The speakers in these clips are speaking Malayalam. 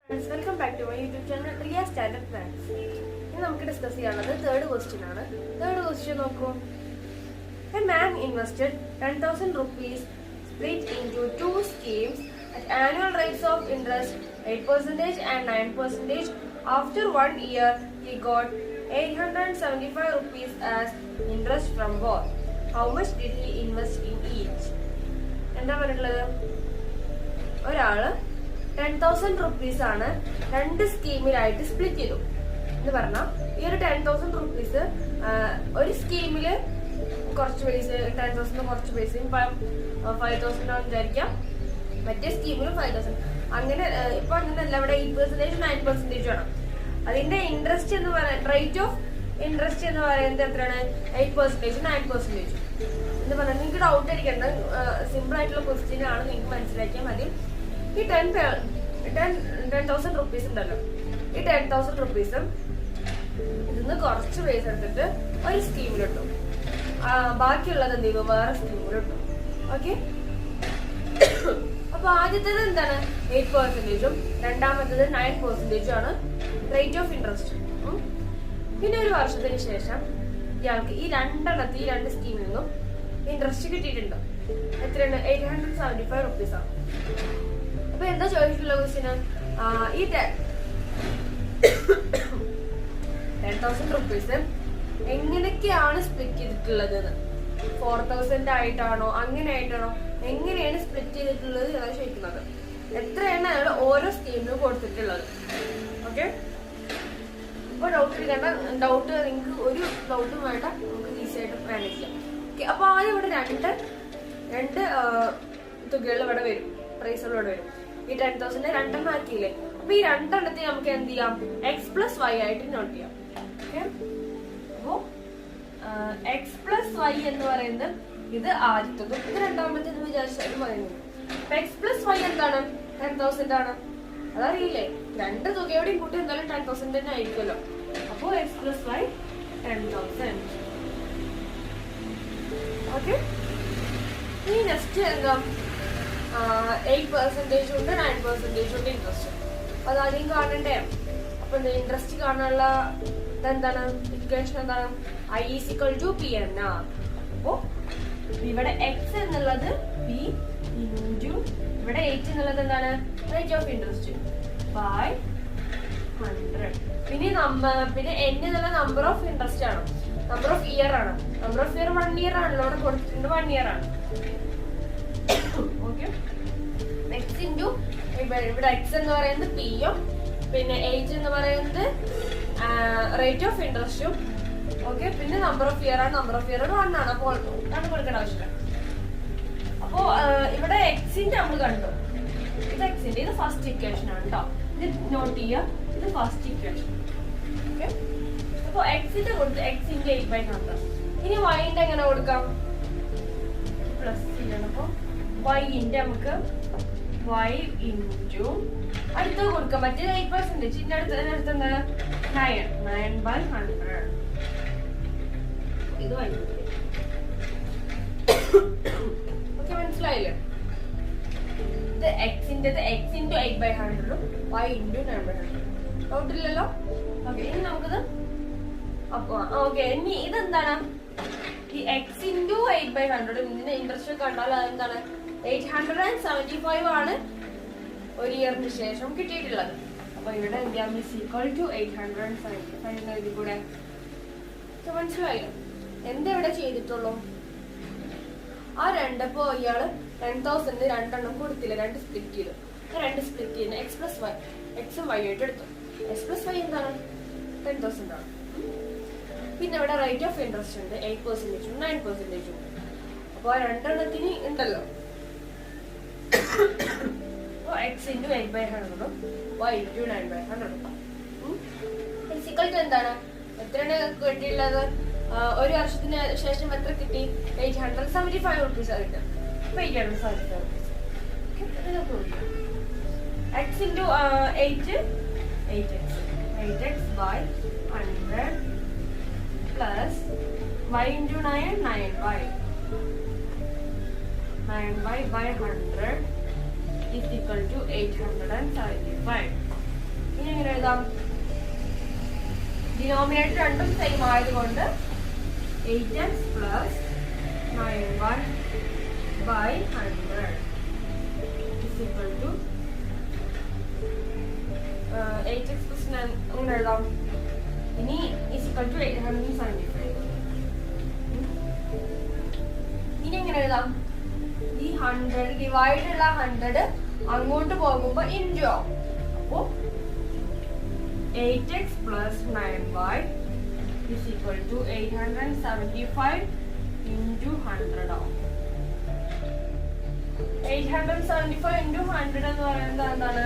Welcome back to my YouTube channel Riya Standard Maths. ഇന്ന് നമുക്ക് ഡിസ്കസ് ചെയ്യാനുള്ളത് തേർഡ് ക്വസ്റ്റ്യൻ ആണ്. തേർഡ് ക്വസ്റ്റ്യൻ നോക്കൂ. A man invested 10,000 rupees split into two schemes at annual rates of interest 8% and 9%. After 1 year, he got 875 rupees as interest from both. How much did he invest in each? എന്താ പറഞ്ഞിട്ടുള്ളത്? ഒരാള് 10,000 rupees ആണ് രണ്ട് സ്കീമിലായിട്ട് സ്പ്ലിറ്റ് ചെയ്തു എന്ന് പറഞ്ഞാൽ ഈ ഒരു 10,000 rupees ഒരു സ്കീമില് കുറച്ച് പൈസ 10,000 കുറച്ച് പൈസയും 5,000 ആണെന്ന് വിചാരിക്കാം, മറ്റേ സ്കീമിലും 5,000 അങ്ങനെ. ഇപ്പൊ അങ്ങനെയല്ല, ഇവിടെ 8% 9% ആണ്. അതിന്റെ ഇൻട്രസ്റ്റ് എന്ന് പറയുന്നത് റേറ്റ് ഓഫ് ഇൻട്രസ്റ്റ് എന്ന് പറയുന്നത് എത്രയാണ്? 8% 9% എന്ന് പറഞ്ഞാൽ നിങ്ങൾക്ക് ഡൗട്ട് അടിക്കേണ്ട സിമ്പിൾ ആയിട്ടുള്ള ക്വസ്റ്റ്യൻ ആണ്, നിങ്ങൾക്ക് മനസ്സിലാക്കിയാൽ മതി. ഈ 10,000 rupees ഉണ്ടല്ലോ, ഈ 10,000 rupees ഇതിന്ന് കുറച്ച് പൈസ എടുത്തിട്ട് ഒരു സ്കീമിലിട്ടു, ബാക്കിയുള്ളത് എന്ത് ചെയ്യും? വേറെ സ്കീമിലിട്ടു. ഓക്കെ, അപ്പൊ ആദ്യത്തേത് എന്താണ്? 8%, രണ്ടാമത്തേത് 9% ആണ് റേറ്റ് ഓഫ് ഇൻട്രസ്റ്റ്. പിന്നെ ഒരു വർഷത്തിന് ശേഷം ഇയാൾക്ക് ഈ രണ്ട് സ്കീമിൽ നിന്നും ഇൻട്രസ്റ്റ് കിട്ടിയിട്ടുണ്ട്. എത്രയാണ്? 875 rupees ആണ്. അപ്പൊ എന്താ ചോദിച്ചിട്ടുള്ള ക്വസ്റ്റ്യന്? ഈ 10,000 rupees എങ്ങനെയൊക്കെയാണ് സ്പ്ലിറ്റ് ചെയ്തിട്ടുള്ളത്? 4,000 ആയിട്ടാണോ, അങ്ങനെ ആയിട്ടാണോ, എങ്ങനെയാണ് സ്പ്ലിറ്റ് ചെയ്തിട്ടുള്ളത് എന്നാണ് ചോദിക്കുന്നത്. എത്രയാണ് അയാൾ ഓരോ സ്കീമിനും കൊടുത്തിട്ടുള്ളത്? ഓക്കെ, ഇപ്പൊ ഡൗട്ട് എടുക്കേണ്ട, ഡൗട്ട് നിങ്ങൾക്ക് ഒരു ഡൗട്ടും വേണ്ട, നമുക്ക് ഈസി ആയിട്ട് മാനേജ് ചെയ്യാം. ഓക്കെ, അപ്പൊ ആദ്യം ഇവിടെ രണ്ട് തുകകൾ ഇവിടെ വരും, പ്രൈസുകൾ ഇവിടെ വരും. ഈ 10,000 രണ്ടെണ്ണം ആക്കിയില്ലേ? അപ്പൊ ഈ രണ്ടെണ്ണത്തെ നമുക്ക് എന്ത് ചെയ്യാം? x+y ആയിട്ട് നോട്ട് ചെയ്യാം. ഓക്കെ, അപ്പോ x+y എന്ന് പറയുന്നത് ഇത് ആദ്യത്തതും ഇത് രണ്ടാമത്തേന്ന് വിചാരിച്ചാലും പറയുന്നത്. അപ്പൊ x+y എന്താണ്? 10,000 ആണ്. അതറിയില്ലേ? രണ്ട് തുകയോടെയും കൂട്ടി എന്തായാലും 10,000 തന്നെ ആയിരിക്കുമല്ലോ. അപ്പോ x+y 10,000. ഓക്കെ, ഇനി നെക്സ്റ്റ് എന്താ? 8% ഉണ്ട് 9% ഉണ്ട് ഇൻട്രസ്റ്റ്. അപ്പൊ അതാദ്യം കാണണ്ടേ? അപ്പൊ ഇൻട്രസ്റ്റ് കാണാനുള്ള ഇതെന്താണ്? ഇക്വേഷൻ എന്താണ്? I = P/R. അപ്പോ ഇവിടെ x എന്നുള്ളത് p ഇൻറ്റു ഇവിടെ 8 എന്നുള്ളത് എന്താണ്? Rate of interest by 100. പിന്നെ n എന്നുള്ള നമ്പർ ഓഫ് ഇൻട്രസ്റ്റ് ആണ്, നമ്പർ ഓഫ് ഇയർ ആണ്. നമ്പർ ഓഫ് ഇയർ 1 year ആണല്ലോ, ഇവിടെ കൊടുത്തിട്ടുണ്ട് 1 year ആണ്. ഓക്കെ, നെക്സ്റ്റ് ഇൻറ്റു ഇവിടെ x എന്ന് പറയുന്നത് p യും പിന്നെ h എന്ന് പറയുന്നത് റേറ്റ് ഓഫ് ഇൻട്രസ്റ്റും. ഓക്കെ, പിന്നെ നമ്പർ ഓഫ് ഇയർ ആണ്, നമ്പർ ഓഫ് ഇയർ 1 ആണ്. അപ്പോൾ കണ്ടു കൊടുക്കേണ്ട ആവശ്യമില്ല. അപ്പോ ഇവിടെ എക്സിന്റെ നമ്മൾ കണ്ടു, ഇത് എക്സിന്റെ, ഇത് ഫസ്റ്റ് ഇക്വേഷൻ ആണ് കേട്ടോ. ഇത് നോട്ട് ചെയ്യുക, ഇത് ഫസ്റ്റ് ഇക്വേഷൻ. ഓക്കെ, അപ്പൊ എക്സിന്റെ കൊടുത്ത് x × 8/100. ഇനി yന്റെ എങ്ങനെ കൊടുക്കാം? പ്ലസ് ചെയ്യണം. അപ്പൊ y-ന്റെ നമുക്ക് y ഇൻറ്റു അടുത്തത് കൊടുക്കാം. മറ്റേ 8%, ഇതിന്റെ അടുത്ത് എന്താ? 9/100. ഇത് y. ഓക്കെ, മനസ്സിലായില്ലേ? ഇത് എക്സിന്റേത് x × 8/100 y × 9/100. ഡൗട്ടില്ലല്ലോ? ഓക്കെ, ഇനി നമുക്കിത് ഓക്കെ, ഇനി ഇതെന്താണ്? ഈ x × 8/100 ഇതിന്റെ ഇൻട്രസ്റ്റ് കണ്ടാൽ അതെന്താണ്? 875 ആണ് ഒരു ഇയറിന് ശേഷം കിട്ടിയിട്ടുള്ളത്. അപ്പൊ ഇവിടെ = 875 എഴുതി കൂടെ. മനസ്സിലായില്ലോ എന്താ ഇവിടെ ചെയ്തിട്ടുള്ളൂ? ആ രണ്ടപ്പോ ഇയാള് 10,000 രണ്ടെണ്ണം കൊടുത്തില്ല, രണ്ട് സ്പ്ലിറ്റ് ചെയ്തു. രണ്ട് സ്പ്ലിറ്റ് ചെയ്യുന്ന x+y, x ഉം y ആയിട്ട് എടുത്തു. x+y എന്താണ്? 10,000 ആണ്. പിന്നെ ഇവിടെ റേറ്റ് ഓഫ് ഇൻട്രസ്റ്റ് ഉണ്ട് 8% 9%. അപ്പൊ രണ്ടെണ്ണത്തിന് ഉണ്ടല്ലോ, x × 8/100 y × 9/100 എന്താണ്? എത്രയാണ് കിട്ടിയുള്ളത്? ഒരു വർഷത്തിന് ശേഷം എത്ര കിട്ടി? 875 rupees ആണ് കിട്ടുക. അപ്പൊ 875 rupees. x × 8 8x by 100 plus y × 9 9y. 9y by 100 is equal to 875. എഴുതാം? ഡിനോമിനേറ്റർ രണ്ടും സെയിം ആയതുകൊണ്ട് 8x plus 9y by 100 is equal to 8x plus 9 അങ്ങനെ എഴുതാം. ഇനി is equal to 875. ഇനി എങ്ങനെ എഴുതാം? ഈ 100 ഡിവൈഡ് ഉള്ള 100 അങ്ങോട്ട് പോകുമ്പോ ഇൻറ്റു ആവും. അപ്പോ 8x plus 9y is equal to 875 into 100 ആവും. 875 into 100 എന്ന് പറയുന്നത് എന്താണ്?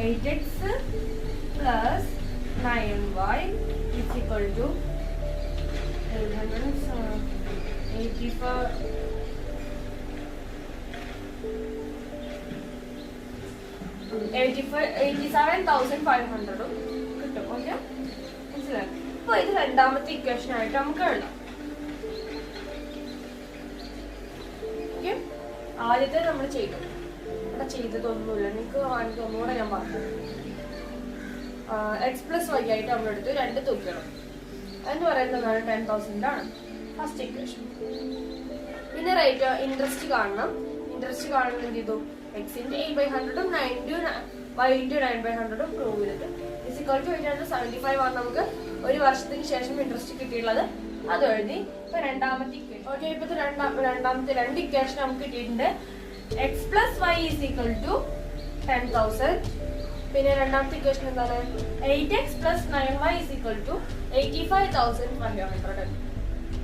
8x plus 9y is equal to 87,500 കിട്ടും. ഓക്കെ, മനസ്സിലായി? അപ്പൊ ഇത് രണ്ടാമത്തെ ഇക്വേഷൻ ആയിട്ട് നമുക്ക് എഴുതാം. ഓക്കെ, ആദ്യത്തെ നമ്മൾ ചെയ്തു. ഇവിടെ ചെയ്തതൊന്നുമില്ല, നിങ്ങൾക്ക് വാങ്ങിക്കുക ഒന്നുകൂടെ ഞാൻ പറഞ്ഞു. എക്സ് പ്ലസ് വൈ ആയിട്ട് നമ്മൾ എടുത്ത് രണ്ട് തൂക്കണം എന്ന് പറയുന്നതാണ് 10,000 ആണ് ഫസ്റ്റ് ഇക്വേഷൻ. പിന്നെ റേറ്റ് ഇൻട്രസ്റ്റ് കാണണം. ഇൻട്രസ്റ്റ് കാണുന്നത് എന്ത് ചെയ്തു? x into 8/100 y into 9/100 prove ചെയ്തിട്ട് is equal to 875 ആണ് നമുക്ക് ഒരു വർഷത്തിന് ശേഷം ഇൻട്രസ്റ്റ് കിട്ടിയിട്ടുള്ളത്. അത് എഴുതി. ഇപ്പൊ രണ്ടാമത്തെ ഇക്വേഷൻ. ഓക്കെ, ഇപ്പത്തെ രണ്ടാമത്തെ രണ്ട് ഇക്വേഷൻ നമുക്ക് കിട്ടിയിട്ടുണ്ട്. x plus y is equal to 10,000. പിന്നെ രണ്ടാമത്തെ ഇക്വേഷൻ എന്താണ്? 8x plus 9y is equal to 85,500.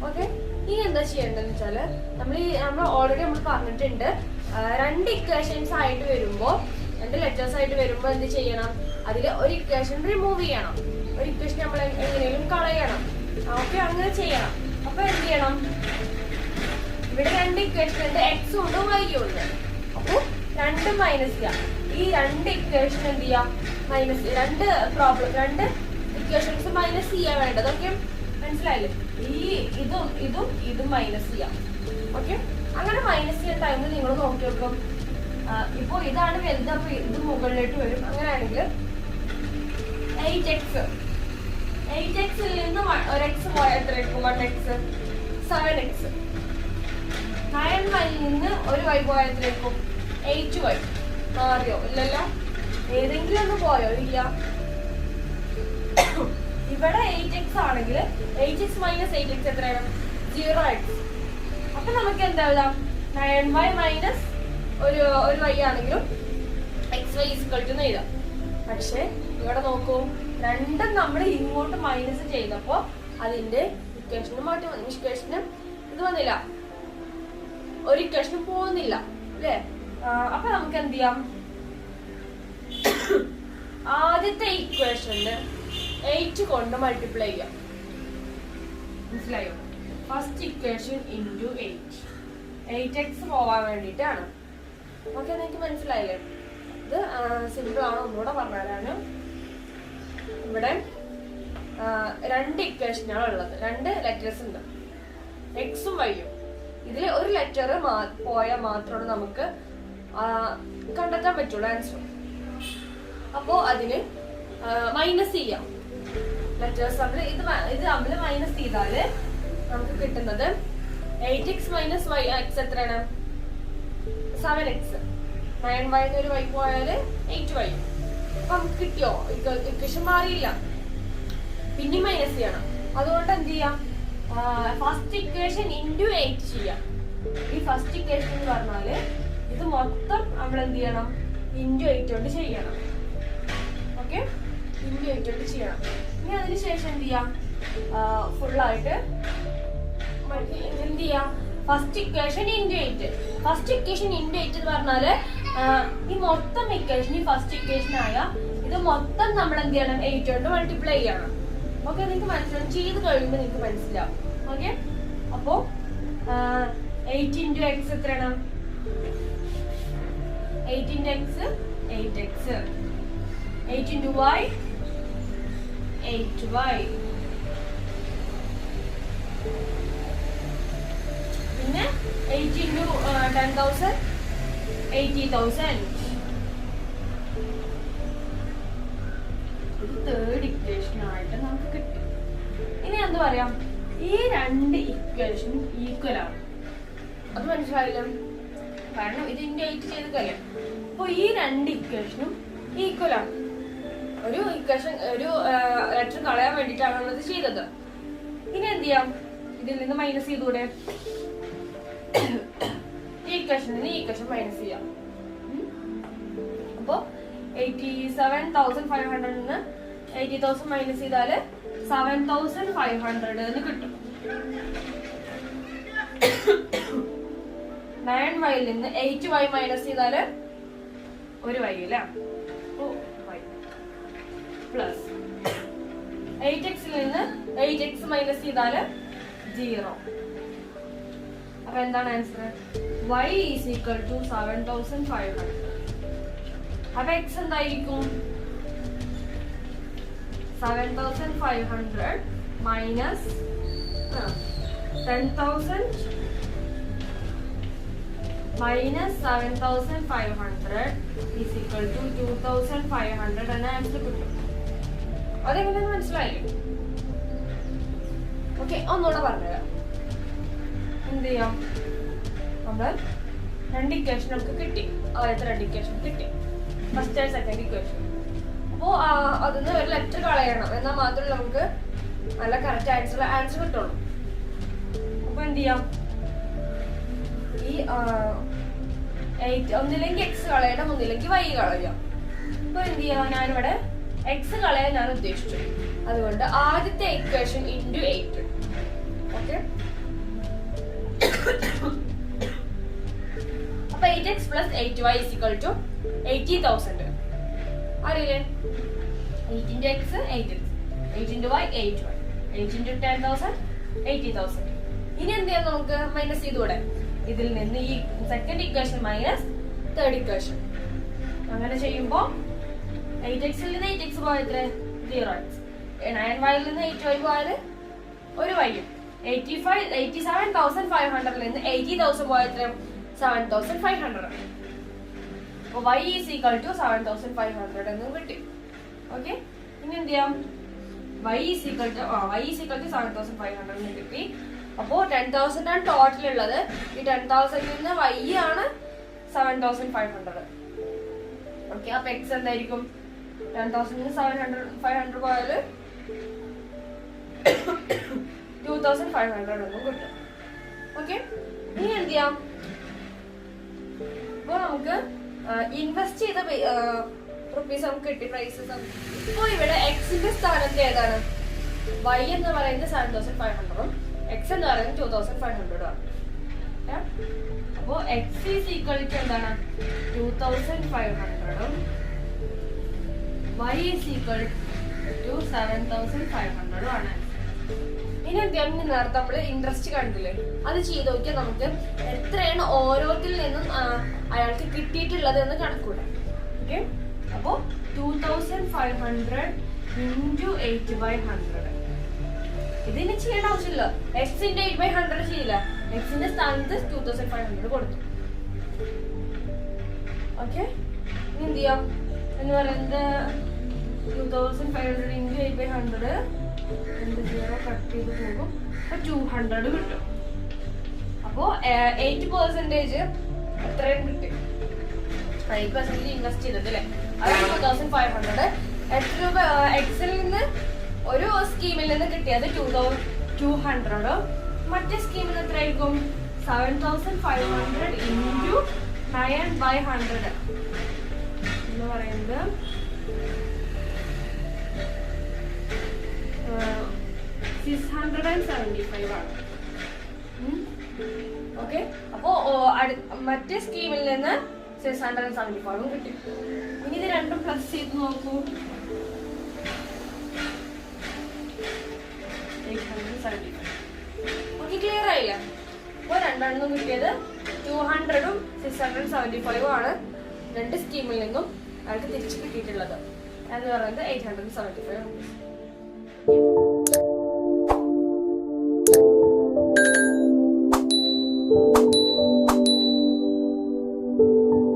Okay, ഇനി എന്താ ചെയ്യേണ്ടതെന്ന് വെച്ചാല് നമ്മൾ ഓൾറെഡി നമ്മൾ പറഞ്ഞിട്ടുണ്ട്, രണ്ട് ഇക്വേഷൻസ് ആയിട്ട് വരുമ്പോ, രണ്ട് ലെറ്റേഴ്സ് ആയിട്ട് വരുമ്പോ എന്ത് ചെയ്യണം? അതിൽ ഒരു ഇക്വേഷൻ റിമൂവ് ചെയ്യണം, ഒരു ഇക്വേഷൻ നമ്മൾ എങ്ങനെയും കളയണം. ഓക്കെ, അങ്ങനെ ചെയ്യണം. അപ്പൊ എന്ത് ചെയ്യണം? ഇവിടെ രണ്ട് ഇക്വേഷൻ ഉണ്ട്, എക്സും ഉണ്ട് വൈയും ഉണ്ട്. അപ്പൊ രണ്ടും മൈനസ് ചെയ്യാം. ഈ രണ്ട് ഇക്വേഷൻ എന്ത് ചെയ്യാം? മൈനസ്. രണ്ട് ഇക്വേഷൻസ് മൈനസ് ചെയ്യാൻ വേണ്ടത്. ഓക്കെ, മനസ്സിലായില്ലേ? ഇതും മൈനസ് ചെയ്യാം. ഓക്കെ, അങ്ങനെ മൈനസ് ചെയ്യുന്ന ടൈമിൽ നിങ്ങൾ നോക്കി വെക്കും. ഇപ്പൊ ഇതാണ് വലുത്, അപ്പൊ ഇത് മുകളിലേക്ക് വരും. അങ്ങനെയാണെങ്കിൽ 8x ൽ നിന്ന് ഒരു എക്സ് പോയാൽ എത്രയായിരിക്കും? 1x 7x. 9y നിന്ന് ഒരു y പോയാൽ എത്രയായിരിക്കും? 8y. മാറിയോ? ഇല്ലല്ലോ. ഏതെങ്കിലും ഒന്ന് പോയോ? ഇല്ല. ഇവിടെ 8x ആണെങ്കിൽ 8x minus 8x എത്രയാണ്? 0x. അപ്പൊ നമുക്ക് എന്താ എഴുതാം? 9y minus ഒരു y ആണെങ്കിലും xy is equal to എഴുതാം. പക്ഷെ ഇവിടെ നോക്കൂ, രണ്ടും നമ്മൾ ഇങ്ങോട്ട് മൈനസ് ചെയ്തപ്പോ അതിന്റെ ഇക്വേഷന് മാറ്റം വന്നു. ഇക്വേഷന് ഇത് വന്നില്ല, ഒരു ഇക്വേഷനും പോകുന്നില്ല അല്ലേ? അപ്പൊ നമുക്ക് എന്ത് ചെയ്യാം? ആദ്യത്തെ ഇക്വേഷന് 8 കൊണ്ട് മൾട്ടിപ്ലൈ ചെയ്യാം. മനസ്സിലായോ? ഫസ്റ്റ് ഇക്വേഷൻ ഇൻറ്റു 8x പോവാൻ വേണ്ടിയിട്ടാണ്. ഓക്കെ, നിങ്ങൾക്ക് മനസ്സിലായില്ലേ? ഇത് സിമ്പിൾ ആണ്. ഒന്നുകൂടെ പറഞ്ഞുതരാണ്. ഇവിടെ രണ്ട് ഇക്വേഷനാണ് ഉള്ളത്, രണ്ട് ലെറ്റേഴ്സ് ഉണ്ട്, എക്സും വൈയും. ഇതിൽ ഒരു ലെറ്റർ പോയാൽ മാത്രമാണ് നമുക്ക് കണ്ടെത്താൻ പറ്റുള്ളൂ ആൻസർ. അപ്പോ അതിന് മൈനസ് ചെയ്യാം. ലെറ്റേഴ്സ് ഇത് തമ്മിൽ മൈനസ് ചെയ്താല് നമുക്ക് കിട്ടുന്നത് 8x minus yx എത്രയാണ്? 7x. 9y ഒരു y പോയാല് 8y. അപ്പൊ നമുക്ക് കിട്ടിയോ? ഇക്വേഷൻ മാറിയില്ല, പിന്നെ മൈനസ് ചെയ്യണം. അതുകൊണ്ട് എന്ത് ചെയ്യാം? ഫസ്റ്റ് ഇക്വേഷൻ ഇൻറ്റു 8 ചെയ്യാം. ഈ ഫസ്റ്റ് ഇക്വേഷൻ എന്ന് പറഞ്ഞാല് ഇത് മൊത്തം നമ്മൾ എന്ത് ചെയ്യണം? ഇൻറ്റു 8 കൊണ്ട് ചെയ്യണം. ഓക്കെ, ഇൻറ്റു 8 കൊണ്ട് ചെയ്യണം. ഇനി അതിനുശേഷം എന്ത് ചെയ്യാം? ഫുള്ളായിട്ട് എന്ത് ചെയ്യാം? First equation into 8. First equation into 8 എന്ന് പറഞ്ഞാല് ഈ മൊത്തം ഇക്വേഷൻ, ഈ ഫസ്റ്റ് ഇക്വേഷൻ ആയ ഇത് മൊത്തം നമ്മൾ എന്ത് ചെയ്യണം? 8 കൊണ്ട് മൾട്ടിപ്ലൈ ചെയ്യണം. ഓക്കെ, നിങ്ങൾക്ക് മനസ്സിലാവും. ചെയ്ത് കഴിയുമ്പോൾ നിങ്ങൾക്ക് മനസ്സിലാവും. ഓക്കെ, അപ്പോ 8 ഇൻറ്റു എക്സ് എത്രയാണ്? 8 into X 8x. 8 into Y 8y. പിന്നെ 8 ഇൻറ്റു 10,000 80,000. തേർഡ് ഇക്വേഷൻ ആയിട്ട് നമുക്ക് കിട്ടി. ഇനി എന്ത് പറയാം, ഈ രണ്ട് ഇക്വേഷനും ഈക്വൽ ആണ്. അത് മനസ്സിലായില്ല, കാരണം ഇത് ഇൻഡേറ്റ് ചെയ്ത് കഴിയാം. അപ്പൊ ഈ രണ്ട് ഇക്വേഷനും ഈക്വൽ ആണ്. ഒരു ഇക്വേഷൻ ഒരു ലെറ്റർ കളയാൻ വേണ്ടിയിട്ടാണ് ഇത് ചെയ്തത്. ഇനി എന്ത് ചെയ്യാം, ഇതിൽ നിന്ന് മൈനസ് ചെയ്തൂടെ? ഈ ഇക്വേഷനിൽ നിന്ന് ഈ ഇക്വേഷൻ മൈനസ് ചെയ്യാം. അപ്പോ 87,500 നിന്ന് 80,000 മൈനസ് ചെയ്താല് 7,500 എന്ന് കിട്ടും. 9y നിന്ന് 8y മൈനസ് ചെയ്താല് ഒരു y അല്ലേ, പ്ലസ് 8x നിന്ന് 8x മൈനസ് ചെയ്താല് 0. അപ്പൊ എന്താണ് answer? y is equal to 7,500. അപ്പൊ x എന്തായിരിക്കും? 7,500 minus 10,000 minus 7,500 is equal to 2,500 എന്ന ആൻസർ കിട്ടും. അതെങ്ങനെയാണെന്ന് മനസ്സിലായില്ലേ? ഓക്കെ, ഒന്നുകൂടെ പറഞ്ഞുതരാം. എന്ത് ചെയ്യാം, നമ്മൾ രണ്ട് ഇക്വേഷൻ നമുക്ക് കിട്ടി. ആദ്യത്തെ രണ്ട് ഇക്വേഷൻ കിട്ടി, ഫസ്റ്റ് ആൻഡ് സെക്കൻഡ് ഇക്വേഷൻ. അപ്പോ അതിന്ന് ഒരു ലെറ്റർ കളയണം, എന്നാൽ മാത്രമേ നമുക്ക് നല്ല കറക്റ്റ് ആൻസർ കിട്ടുള്ളൂ. അപ്പൊ എന്ത് ചെയ്യാം, ഈ ഒന്നില്ലെങ്കിൽ എക്സ് കളയണം, ഒന്നില്ലെങ്കിൽ വൈ കളയാം. അപ്പൊ എന്ത് ചെയ്യാം, ഞാനിവിടെ എക്സ് കളയാൻ ഞാൻ ഉദ്ദേശിച്ചു. അതുകൊണ്ട് ആദ്യത്തെ ഇക്വേഷൻ ഇൻറ്റു 8. ഓക്കെ, അപ്പൊ 8x plus 8y is equal to 80,000. അറിയില്ലേ? 8 into x 8x, 8 into y 8y, 8 into 10,000 80,000. ഇനി എന്ത് ചെയ്യാം, നമുക്ക് മൈനസ് ചെയ്തുകൂടെ? ഇതിൽ നിന്ന് ഈ second equation minus third equation. അങ്ങനെ ചെയ്യുമ്പോ 8x ൽ നിന്ന് 8x പോയത്ര 0x, 9y ൽ നിന്ന് 8y പോയാല് ഒരു y-യും, 87,500 നിന്ന് 80,000 പോയത്ര 7,500. അപ്പൊ y is equal to 7,500 എന്ന് കിട്ടി. ഓക്കെ, ഇനി എന്ത് ചെയ്യാം, y is equal to 7,500 എന്ന് കിട്ടി. അപ്പോ 10,000 ആണ് ടോട്ടൽ ഉള്ളത്. ഈ 10,000 നിന്ന് y ആണ് 7,500. ഓക്കെ, അപ്പൊ x എന്തായിരിക്കും? 10,000 നിന്ന് 7,500 പോയാല് 2,500 എന്നും കിട്ടും. ഓക്കെ, ഇനി എന്ത് ചെയ്യാം, ഇപ്പൊ നമുക്ക് ഇൻവെസ്റ്റ് ചെയ്ത റുപ്പീസ് നമുക്ക് കിട്ടി, പ്രൈസസ്. ഇപ്പൊ ഇവിടെ എക്സിന്റെ സ്ഥാനത്ത് ഏതാണ്? y എന്ന് പറയുന്നത് 7,500ഉം x എന്ന് പറയുന്നത് 2,500 ആണ്. അപ്പോ x ഈസ് ഈക്വൽ ടു എന്താണ്? 2,500ഉം y ഈസ് ഈക്വൽ ടു 7,500ഉം ആണ്. ഇനി എന്താണ്, നേരത്തെ നമ്മള് ഇൻട്രസ്റ്റ് കണ്ടില്ലേ, അത് ചെയ്ത് നോക്കിയാൽ നമുക്ക് എത്രയാണ് ഓരോത്തിൽ നിന്നും അയാൾക്ക് കിട്ടിയിട്ടുള്ളത് എന്ന് കണക്കൂടാം. ഓക്കെ, അപ്പോ 2,500 into 8/100. ഇതിന് ചെയ്യേണ്ട ആവശ്യമില്ല, എക്സിന്റെ 8/100 ചെയ്യില്ല, എക്സിന്റെ സ്ഥാനത്ത് 2,500 കൊടുത്തു. ഓക്കെ, ഇനി എന്ത് ചെയ്യാം എന്ന് പറയുന്നത് 2,500 into 8/100 0 കട്ട് ചെയ്ത് പോകും, അപ്പൊ 200 കിട്ടും. അപ്പോ 8% എത്രയും കിട്ടി? 8% ഇൻവെസ്റ്റ് ചെയ്തത് അല്ലേ, അതാണ് 2,500. എത്ര രൂപ എക്സിൽ നിന്ന് ഒരു സ്കീമിൽ നിന്ന് കിട്ടിയത് 200. മറ്റേ സ്കീമിൽ നിന്ന് എത്രയായിരിക്കും? 7,500 into 9/100 എന്ന് പറയുന്നത് 675 ആണ്. ഓക്കെ, അപ്പോ മറ്റേ സ്കീമിൽ നിന്ന് 675 കിട്ടി. ഇനി ഇത് രണ്ടും പ്ലസ് ചെയ്ത് നോക്കൂ. 875. ഓക്കെ, ക്ലിയർ ആയില്ല? അപ്പൊ രണ്ടെണ്ണം കിട്ടിയത് 200ഉം 675 ആണ്. രണ്ട് സ്കീമിൽ നിന്നും അയാൾക്ക് തിരിച്ചു കിട്ടിയിട്ടുള്ളത് എന്ന് പറയുന്നത് 875 rupees.